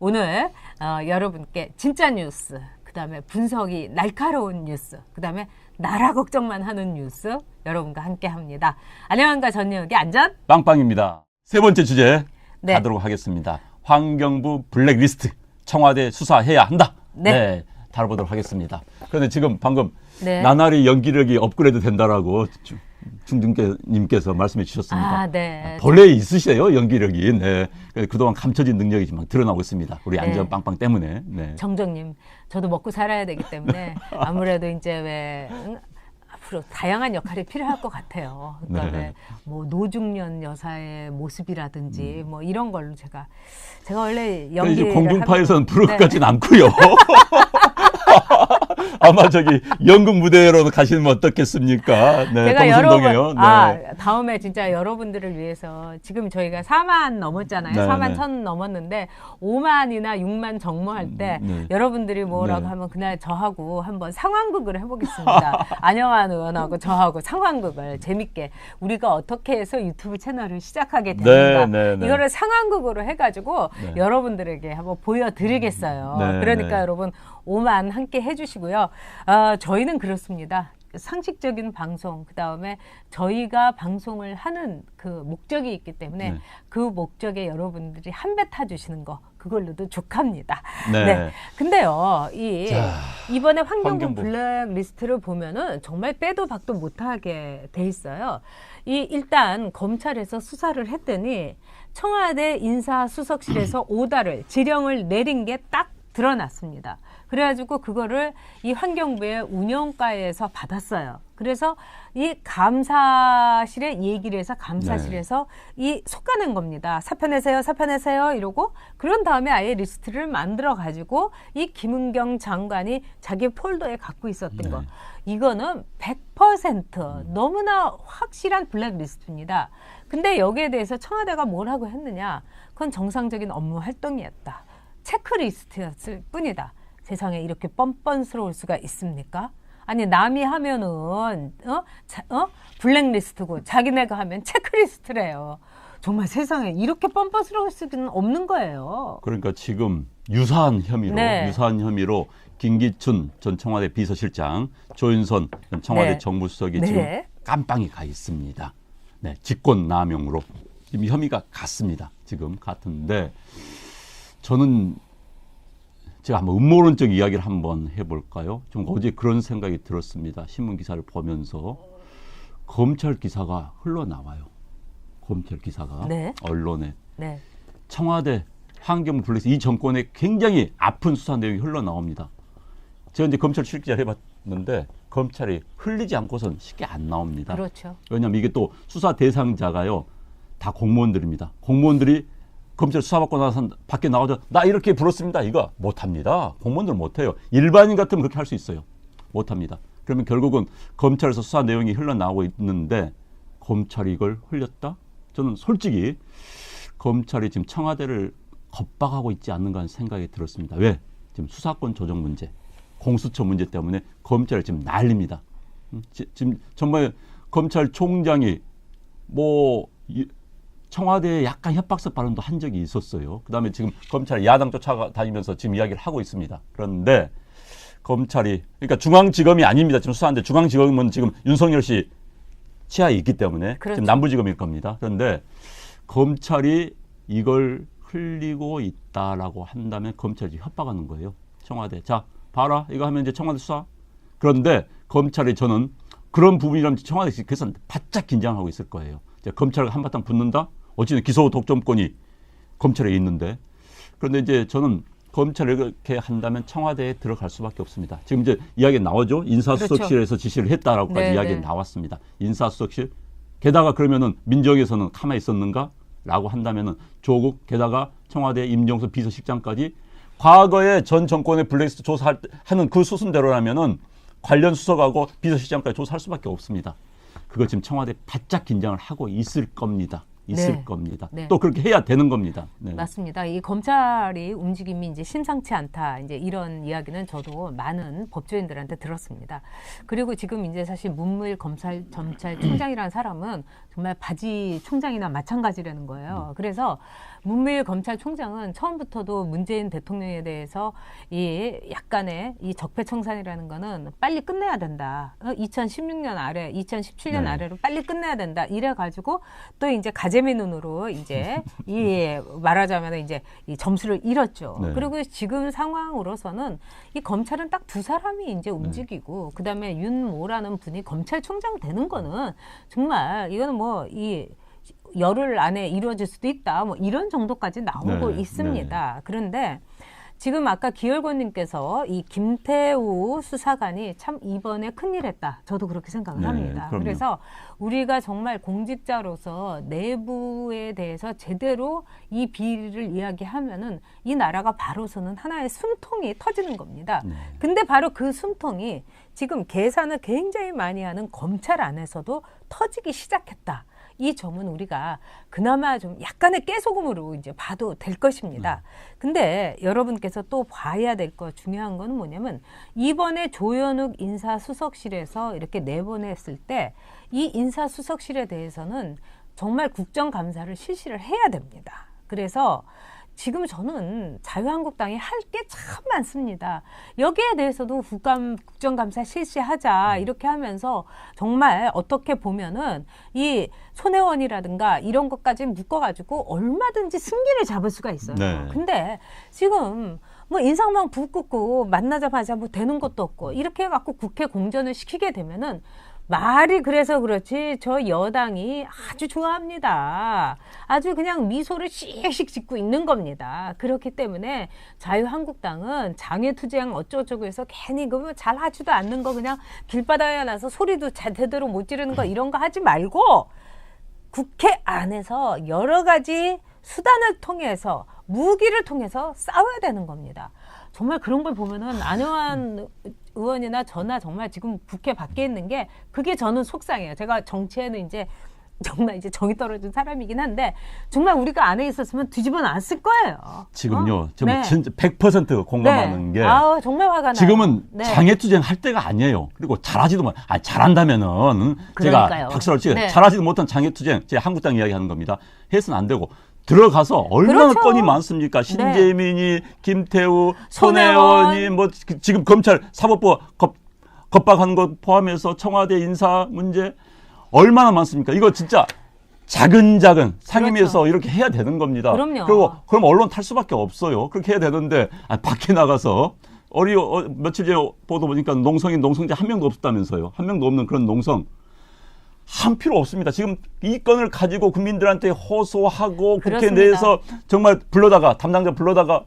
오늘 여러분께 진짜 뉴스, 그 다음에 분석이 날카로운 뉴스, 그 다음에 나라 걱정만 하는 뉴스 여러분과 함께 합니다. 안녕한가 전영욱의 안전 빵빵입니다. 세 번째 주제 네. 가도록 하겠습니다. 환경부 블랙리스트 청와대 수사해야 한다. 네, 다뤄보도록 하겠습니다. 그런데 지금 방금 네. 나날이 연기력이 업그레이드 된다라고 중님께서 말씀해 주셨습니다. 아, 네. 본래 있으세요 연기력이. 네, 그동안 감춰진 능력이지만 드러나고 있습니다. 우리 네. 안전 빵빵 때문에. 네. 정정님, 저도 먹고 살아야 되기 때문에 아무래도 이제 왜 앞으로 다양한 역할이 필요할 것 같아요. 그러니까 네. 왜 뭐 노중년 여사의 모습이라든지 뭐 이런 걸로 제가 원래 연기를 공중파에서는 부를 것 같진 않고요. 아마 저기 연극 무대로는 가시면 어떻겠습니까? 네, 제가 동순동이요. 네. 다음에 진짜 여러분들을 위해서 지금 저희가 4만 넘었잖아요. 네, 4만 네. 1천 넘었는데 5만이나 6만 정모할 때 네. 여러분들이 뭐라고 네. 하면 그날 저하고 한번 상황극을 해보겠습니다. 안영환 의원하고 저하고 상황극을 재밌게 우리가 어떻게 해서 유튜브 채널을 시작하게 되는가 네, 네. 이거를 상황극으로 해가지고 네. 여러분들에게 한번 보여드리겠어요. 네, 그러니까 네. 여러분 5만 함께 해주시고요. 저희는 그렇습니다. 상식적인 방송, 그 다음에 저희가 방송을 하는 그 목적이 있기 때문에 네. 그 목적에 여러분들이 한 배 타주시는 거 그걸로도 족합니다. 네. 근데요, 이번에 환경부. 블랙리스트를 보면은 정말 빼도 박도 못하게 돼 있어요. 일단 검찰에서 수사를 했더니 청와대 인사수석실에서 오다를 지령을 내린 게 딱 드러났습니다. 그래가지고 그거를 이 환경부의 운영과에서 받았어요. 그래서 이 감사실에 얘기를 해서 감사실에서 이 속아낸 겁니다. 사표 내세요 이러고 그런 다음에 아예 리스트를 만들어 가지고 이 김은경 장관이 자기 폴더에 갖고 있었던 거. 이거는 100% 너무나 확실한 블랙리스트입니다. 근데 여기에 대해서 청와대가 뭐라고 했느냐? 그건 정상적인 업무 활동이었다. 체크리스트였을 뿐이다. 세상에 이렇게 뻔뻔스러울 수가 있습니까? 아니 남이 하면은 블랙리스트고 자기네가 하면 체크리스트래요. 정말 세상에 이렇게 뻔뻔스러울 수는 없는 거예요. 그러니까 지금 유사한 혐의로 김기춘 전 청와대 비서실장, 조윤선 전 청와대 정무수석이 지금 깜빵이 가 있습니다. 네, 직권남용으로 지금 혐의가 같습니다. 지금 같은데 저는 제가 한번 음모론적 이야기를 한번 해볼까요? 좀 어제 그런 생각이 들었습니다. 신문 기사를 보면서 검찰 기사가 흘러나와요. 검찰 기사가 언론에 청와대 환경부 블랙리스트 이 정권에 굉장히 아픈 수사 내용이 흘러나옵니다. 제가 이제 검찰 출입기자를 해봤는데 검찰이 흘리지 않고선 쉽게 안 나옵니다. 그렇죠. 왜냐하면 이게 또 수사 대상자가요 다 공무원들입니다. 공무원들이 검찰 수사받고 나서 밖에 나가서 나 이렇게 불었습니다. 이거 못합니다. 공무원들 못해요. 일반인 같으면 그렇게 할 수 있어요. 못합니다. 그러면 결국은 검찰에서 수사 내용이 흘러나오고 있는데 검찰이 이걸 흘렸다? 저는 솔직히 검찰이 지금 청와대를 겁박하고 있지 않는가 하는 생각이 들었습니다. 왜? 지금 수사권 조정 문제, 공수처 문제 때문에 검찰이 지금 난립니다. 지금 정말 검찰총장이 청와대에 약간 협박성 발언도 한 적이 있었어요. 그다음에 지금 검찰 야당 쫓아다니면서 지금 이야기를 하고 있습니다. 그런데 검찰이 그러니까 중앙지검이 아닙니다. 지금 수사하는데 중앙지검은 지금 윤석열 씨 치하에 있기 때문에 그렇죠. 지금 남부지검일 겁니다. 그런데 검찰이 이걸 흘리고 있다라고 한다면 검찰이 협박하는 거예요. 청와대. 자, 봐라. 이거 하면 이제 청와대 수사. 그런데 검찰이 저는 그런 부분이라면 청와대 그래서 바짝 긴장하고 있을 거예요. 검찰과 한바탕 붙는다? 어찌든 기소 독점권이 검찰에 있는데. 그런데 이제 저는 검찰이 이렇게 한다면 청와대에 들어갈 수밖에 없습니다. 지금 이제 이야기 나오죠? 인사수석실에서 지시를 했다라고까지 이야기 나왔습니다. 인사수석실. 게다가 그러면은 민정에서는 가만히 있었는가? 라고 한다면은 조국, 게다가 청와대 임종석 비서실장까지 과거에 전 정권의 블랙리스트 조사하는 그 수순대로라면은 관련 수석하고 비서실장까지 조사할 수밖에 없습니다. 그거 지금 청와대 바짝 긴장을 하고 있을 겁니다. 있을 네. 겁니다. 네. 또 그렇게 해야 되는 겁니다. 네. 맞습니다. 이 검찰이 움직임이 이제 심상치 않다. 이제 이런 이야기는 저도 많은 법조인들한테 들었습니다. 그리고 지금 이제 사실 문무일 검찰총장이라는 사람은 정말 바지 총장이나 마찬가지라는 거예요. 그래서 문무일 검찰총장은 처음부터도 문재인 대통령에 대해서 이 약간의 이 적폐청산이라는 거는 빨리 끝내야 된다. 2016년 아래, 2017년 네. 아래로 빨리 끝내야 된다. 이래가지고 또 이제 가재미 눈으로 이제 이 말하자면 이제 이 점수를 잃었죠. 네. 그리고 지금 상황으로서는 이 검찰은 딱 두 사람이 이제 움직이고 그다음에 윤모라는 분이 검찰총장 되는 거는 정말 이거는 뭐 이 열흘 안에 이루어질 수도 있다. 뭐 이런 정도까지 나오고 네, 있습니다. 그런데 지금 아까 기열권님께서 이 김태우 수사관이 참 이번에 큰일 했다. 저도 그렇게 생각을 네, 합니다. 그럼요. 그래서 우리가 정말 공직자로서 내부에 대해서 제대로 이 비리를 이야기하면은 이 나라가 바로서는 하나의 숨통이 터지는 겁니다. 네. 근데 바로 그 숨통이 지금 계산을 굉장히 많이 하는 검찰 안에서도 터지기 시작했다. 이 점은 우리가 그나마 좀 약간의 깨소금으로 이제 봐도 될 것입니다. 근데 여러분께서 또 봐야 될 거 중요한 거는 뭐냐면 이번에 조현욱 인사수석실에서 이렇게 내보냈을 때 이 인사수석실에 대해서는 정말 국정감사를 실시를 해야 됩니다. 그래서 지금 저는 자유한국당이 할 게 참 많습니다. 여기에 대해서도 국정감사 실시하자 이렇게 하면서 정말 어떻게 보면은 이 손혜원이라든가 이런 것까지 묶어가지고 얼마든지 승기를 잡을 수가 있어요. 네. 근데 지금 뭐 인상만 북긋고 만나자마자 뭐 되는 것도 없고 이렇게 해갖고 국회 공전을 시키게 되면은 말이 그래서 그렇지 저 여당이 아주 좋아합니다. 아주 그냥 미소를 씩씩 짓고 있는 겁니다. 그렇기 때문에 자유한국당은 장외투쟁 어쩌고저쩌고 해서 괜히 그거 잘 하지도 않는 거 그냥 길바닥에 나서 소리도 제대로 못 지르는 거 이런 거 하지 말고 국회 안에서 여러 가지 수단을 통해서 무기를 통해서 싸워야 되는 겁니다. 정말 그런 걸 보면은 안효한 의원이나 저나 정말 지금 국회 밖에 있는 게 그게 저는 속상해요. 제가 정치에는 이제 정말 이제 정이 떨어진 사람이긴 한데 정말 우리가 안에 있었으면 뒤집어 놨을 거예요. 지금요. 좀 네. 진짜 100% 공감하는 네. 게 아우, 정말 화가 나요. 지금은 네. 장애투쟁 할 때가 아니에요. 그리고 잘하지도 못, 잘한다면은 제가 그러니까요. 박수를 치고 네. 잘하지도 못한 장애투쟁, 제 한국당 이야기하는 겁니다. 해서는 안 되고 들어가서 얼마나 그렇죠. 건이 많습니까? 신재민이, 김태우, 손혜원이 뭐 지금 검찰 사법부 겁박하는 것 포함해서 청와대 인사 문제 얼마나 많습니까? 이거 진짜 작은 상임위에서 그렇죠. 이렇게 해야 되는 겁니다. 그럼요. 그리고 그럼 언론 탈 수밖에 없어요. 그렇게 해야 되는데 밖에 나가서 며칠 전에 보도 보니까 농성자 한 명도 없었다면서요. 한 명도 없는 그런 농성. 한 필요 없습니다. 지금 이 건을 가지고 국민들한테 호소하고 국회 그렇습니다. 내에서 정말 담당자 불러다가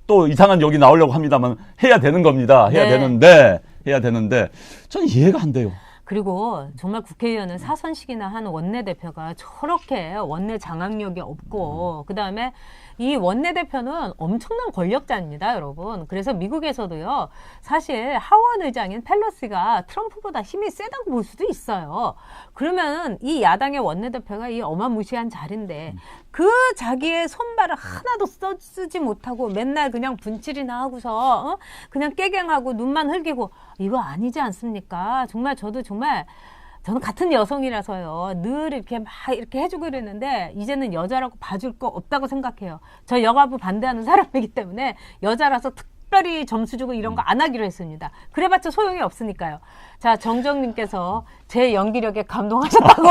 또 이상한 욕이 나오려고 합니다만 해야 되는 겁니다. 해야 되는데 저는 이해가 안 돼요. 그리고 정말 국회의원은 사선식이나 한 원내대표가 저렇게 원내 장악력이 없고 그다음에 이 원내대표는 엄청난 권력자입니다, 여러분. 그래서 미국에서도요. 사실 하원 의장인 펠로시가 트럼프보다 힘이 세다고 볼 수도 있어요. 그러면 이 야당의 원내대표가 이 어마무시한 자리인데 그 자기의 손발을 하나도 쓰지 못하고 맨날 그냥 분칠이나 하고서 그냥 깨갱하고 눈만 흘기고 이거 아니지 않습니까? 정말 저는 같은 여성이라서요. 늘 이렇게 막 이렇게 해주고 이랬는데 이제는 여자라고 봐줄 거 없다고 생각해요. 저 여가부 반대하는 사람이기 때문에 여자라서 특별히 점수 주고 이런 거 안 하기로 했습니다. 그래봤자 소용이 없으니까요. 자, 정정님께서 제 연기력에 감동하셨다고.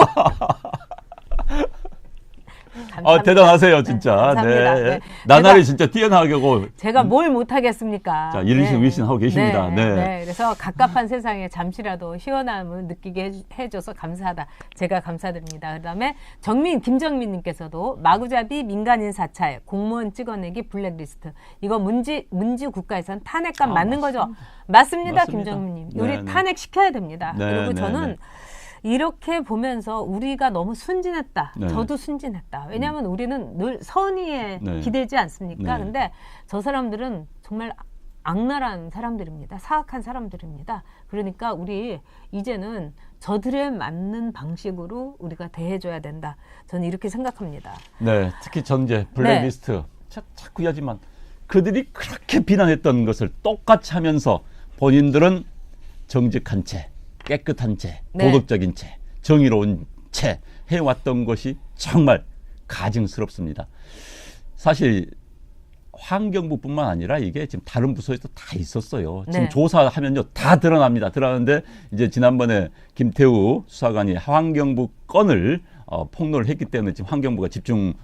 대단하세요, 진짜. 감사합니다. 네. 네. 나날이 진짜 뛰어나고. 제가 뭘 못하겠습니까? 자, 일신 하고 계십니다. 네. 그래서 갑갑한 세상에 잠시라도 시원함을 느끼게 해줘서 감사하다. 제가 감사드립니다. 그다음에 김정민님께서도 마구잡이 민간인 사찰, 공무원 찍어내기 블랙리스트. 이거 문지 국가에선 탄핵감 맞는 거죠? 맞습니다, 김정민님. 우리 탄핵 시켜야 됩니다. 그리고 저는 이렇게 보면서 우리가 너무 순진했다. 저도 순진했다. 왜냐하면 우리는 늘 선의에 기대지 않습니까? 근데 저 사람들은 정말 악랄한 사람들입니다. 사악한 사람들입니다. 그러니까 우리 이제는 저들에 맞는 방식으로 우리가 대해줘야 된다. 저는 이렇게 생각합니다. 네, 특히 전제 블랙리스트 자꾸 이야기만 그들이 그렇게 비난했던 것을 똑같이 하면서 본인들은 정직한 채, 깨끗한 채, 네. 도덕적인 채, 정의로운 채 해왔던 것이 정말 가증스럽습니다. 사실 환경부뿐만 아니라 이게 지금 다른 부서에도 다 있었어요. 지금 네. 조사하면요 다 드러납니다. 드러나는데 이제 지난번에 김태우 수사관이 환경부 건을 폭로를 했기 때문에 지금 환경부가 집중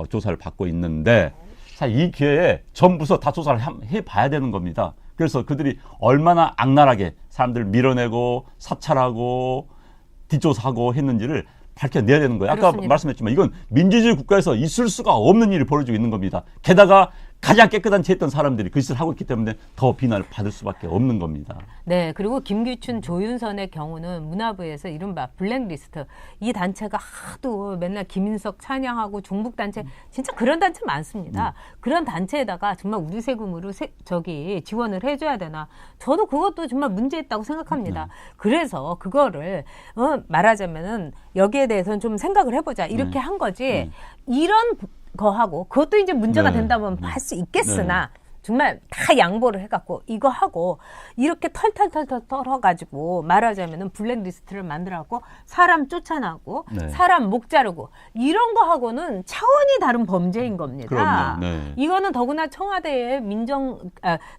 조사를 받고 있는데 사실 이 기회에 전 부서 다 조사를 해봐야 되는 겁니다. 그래서 그들이 얼마나 악랄하게 사람들을 밀어내고 사찰하고 뒷조사하고 했는지를 밝혀내야 되는 거예요. 아까 그렇습니다. 말씀했지만 이건 민주주의 국가에서 있을 수가 없는 일이 벌어지고 있는 겁니다. 게다가 가장 깨끗한 채 했던 사람들이 그 짓을 하고 있기 때문에 더 비난을 받을 수밖에 없는 겁니다. 네, 그리고 김규춘, 조윤선의 경우는 문화부에서 이른바 블랙리스트 이 단체가 하도 맨날 김인석 찬양하고 종북단체 진짜 그런 단체 많습니다. 그런 단체에다가 정말 우리 세금으로 지원을 해줘야 되나? 저도 그것도 정말 문제있다고 생각합니다. 그래서 그거를 말하자면은 여기에 대해서는 좀 생각을 해보자 이렇게 한 거지. 이런 거하고 그것도 이제 문제가 된다면 할 수 있겠으나 정말 다 양보를 해갖고 이거 하고 이렇게 털털털털 털어가지고 말하자면은 블랙리스트를 만들어갖고 사람 쫓아나고 사람 목 자르고 이런 거 하고는 차원이 다른 범죄인 겁니다. 그럼요. 네. 이거는 더구나 청와대의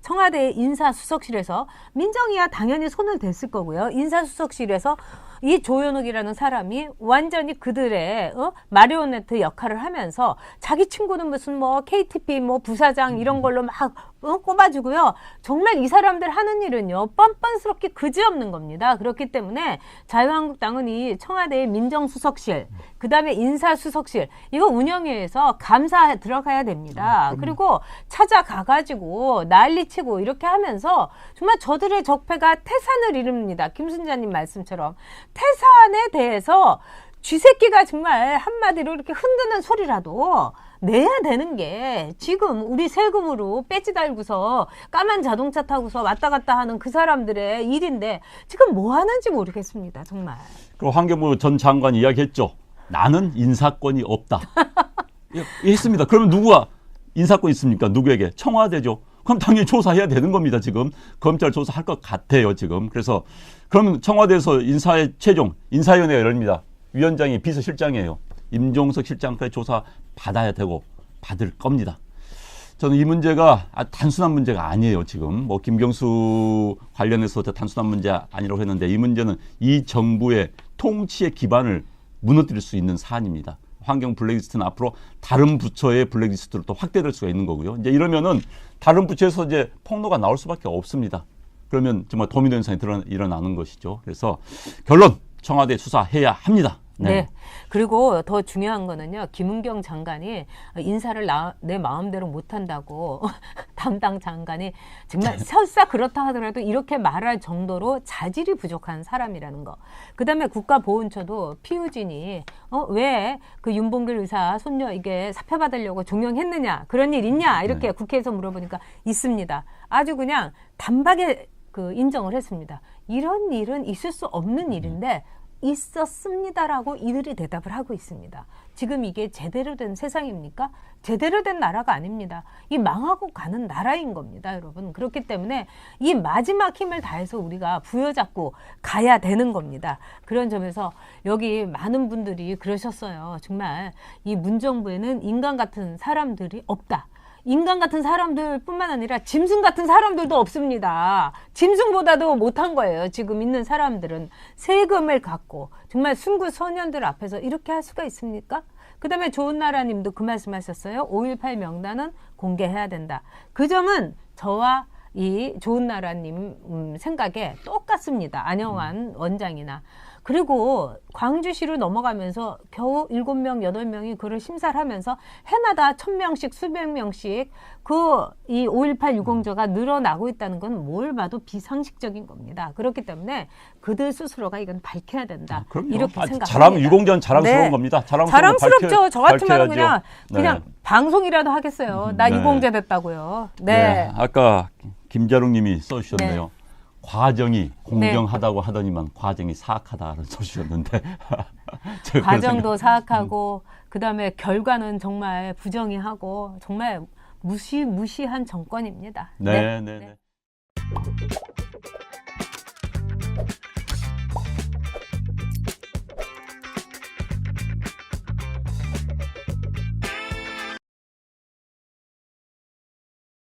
청와대 인사수석실에서 민정이야 당연히 손을 댔을 거고요. 인사수석실에서 이 조현욱이라는 사람이 완전히 그들의 마리오네트 역할을 하면서 자기 친구는 무슨 뭐 KTP 뭐 부사장 이런 걸로 막 꼽아주고요. 정말 이 사람들 하는 일은요 뻔뻔스럽게 그지없는 겁니다. 그렇기 때문에 자유한국당은 이 청와대의 민정수석실 그다음에 인사수석실 이거 운영위에서 감사 들어가야 됩니다. 그리고 찾아가가지고 난리치고 이렇게 하면서 정말 저들의 적폐가 태산을 이룹니다. 김순자님 말씀처럼 태산에 대해서 쥐새끼가 정말 한마디로 이렇게 흔드는 소리라도 내야 되는 게 지금 우리 세금으로 배지 달고서 까만 자동차 타고서 왔다 갔다 하는 그 사람들의 일인데 지금 뭐 하는지 모르겠습니다. 정말. 그 환경부 전 장관이 이야기했죠. 나는 인사권이 없다. 했습니다. 그러면 누구가 인사권 있습니까? 누구에게? 청와대죠. 그럼 당연히 조사해야 되는 겁니다. 지금 검찰 조사할 것 같아요. 지금. 그래서 그러면 청와대에서 인사의 최종 인사위원회가 열립니다. 위원장이 비서실장이에요. 임종석 실장까지 조사 받아야 되고 받을 겁니다. 저는 이 문제가 단순한 문제가 아니에요. 지금 뭐 김경수 관련해서 단순한 문제 아니라고 했는데 이 문제는 이 정부의 통치의 기반을 무너뜨릴 수 있는 사안입니다. 환경 블랙리스트는 앞으로 다른 부처의 블랙리스트로 또 확대될 수가 있는 거고요. 이제 이러면은 다른 부처에서 이제 폭로가 나올 수밖에 없습니다. 그러면 정말 도미노 현상이 일어나는 것이죠. 그래서 결론 청와대 수사해야 합니다. 네. 그리고 더 중요한 거는요. 김은경 장관이 인사를 내 마음대로 못한다고 담당 장관이 정말 설사 그렇다 하더라도 이렇게 말할 정도로 자질이 부족한 사람이라는 거. 그다음에 국가보훈처도 피우진이 왜 그 윤봉길 의사 손녀 이게 사표 받으려고 종용했느냐 그런 일 있냐 이렇게 국회에서 물어보니까 있습니다. 아주 그냥 단박에 인정을 했습니다. 이런 일은 있을 수 없는 일인데 있었습니다라고 이들이 대답을 하고 있습니다. 지금 이게 제대로 된 세상입니까? 제대로 된 나라가 아닙니다. 이 망하고 가는 나라인 겁니다, 여러분. 그렇기 때문에 이 마지막 힘을 다해서 우리가 부여잡고 가야 되는 겁니다. 그런 점에서 여기 많은 분들이 그러셨어요. 정말 이 문정부에는 인간 같은 사람들이 없다. 인간 같은 사람들뿐만 아니라 짐승 같은 사람들도 없습니다. 짐승보다도 못한 거예요. 지금 있는 사람들은 세금을 갖고 정말 순구 소년들 앞에서 이렇게 할 수가 있습니까? 그다음에 좋은나라님도 그 말씀하셨어요. 5.18 명단은 공개해야 된다. 그 점은 저와 이 좋은나라님 생각에 똑같습니다. 안영환 원장이나. 그리고 광주시로 넘어가면서 겨우 7명, 8명이 그걸 심사를 하면서 해마다 1000명씩 수백 명씩 이 5.18 유공자가 늘어나고 있다는 건 뭘 봐도 비상식적인 겁니다. 그렇기 때문에 그들 스스로가 이건 밝혀야 된다. 이렇게 생각합니다. 유공자는 자랑스러운 겁니다. 자랑스럽죠. 저 같으면 그냥 방송이라도 하겠어요. 나 유공자 됐다고요. 네. 아까 김자룡님이 써주셨네요. 과정이 공정하다고 하더니만 과정이 사악하다는 써주셨는데 제가 그런 과정도 사악하고 그다음에 결과는 정말 부정의하고 정말 무시한 정권입니다. 네.